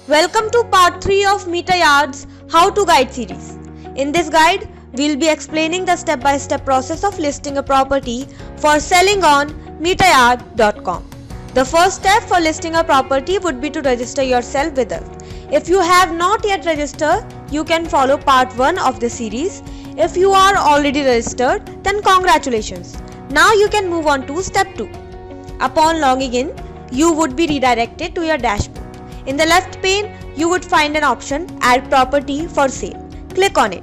Welcome to part 3 of MetaYard's How to Guide series. In this guide, we'll be explaining the step-by-step process of listing a property for selling on MetaYard.com. The first step for listing a property would be to register yourself with us. If you have not yet registered, you can follow part 1 of the series. If you are already registered, then congratulations. Now you can move on to step 2. Upon logging in, you would be redirected to your dashboard. In the left pane, you would find an option Add Property for Sale. Click on it.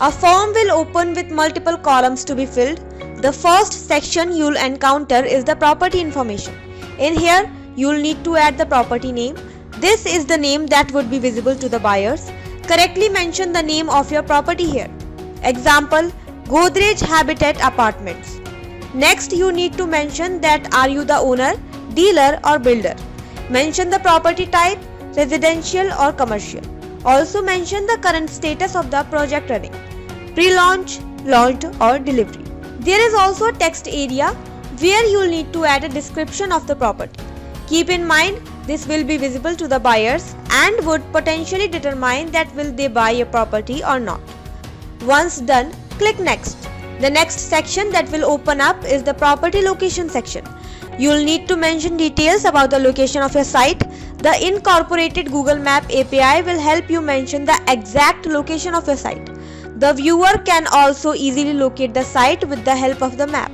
A form will open with multiple columns to be filled. The first section you'll encounter is the property information. In here, you'll need to add the property name. This is the name that would be visible to the buyers. Correctly mention the name of your property here. Example, Godrej Habitat Apartments. Next, you need to mention that are you the owner, dealer or builder. Mention the property type, residential or commercial. Also mention the current status of the project running, pre-launch, launched or delivery. There is also a text area where you will need to add a description of the property. Keep in mind this will be visible to the buyers and would potentially determine that will they buy a property or not. Once done, click next. The next section that will open up is the property location section. You will need to mention details about the location of your site. The incorporated Google Map API will help you mention the exact location of your site. The viewer can also easily locate the site with the help of the map.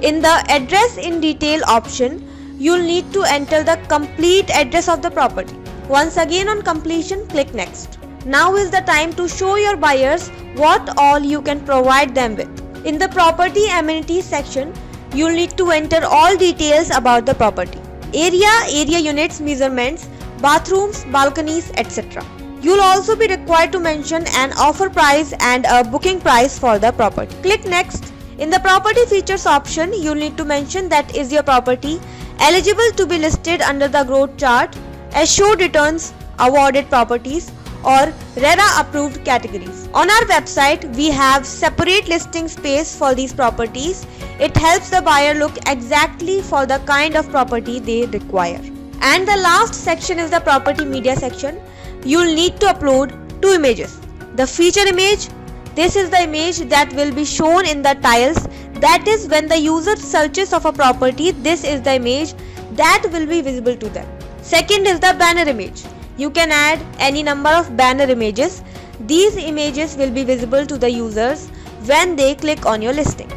In the address in detail option, you will need to enter the complete address of the property. Once again on completion, click next. Now is the time to show your buyers what all you can provide them with. In the property amenities section, you'll need to enter all details about the property. Area units, measurements, bathrooms, balconies, etc. You'll also be required to mention an offer price and a booking price for the property. Click next. In the property features option, you'll need to mention that is your property eligible to be listed under the growth chart, assured returns, awarded properties, or RERA approved categories. On our website, we have separate listing space for these properties. It helps the buyer look exactly for the kind of property they require. And the last section is the property media section. You'll need to upload 2 images. The feature image, this is the image that will be shown in the tiles. That is when the user searches of a property, this is the image that will be visible to them. Second is the banner image. You can add any number of banner images. These images will be visible to the users when they click on your listing.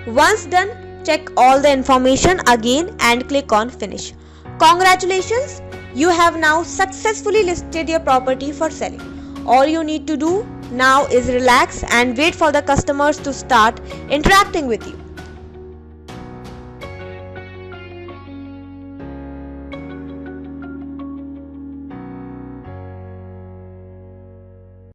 Once done, check all the information again and click on Finish. Congratulations! You have now successfully listed your property for selling. All you need to do now is relax and wait for the customers to start interacting with you.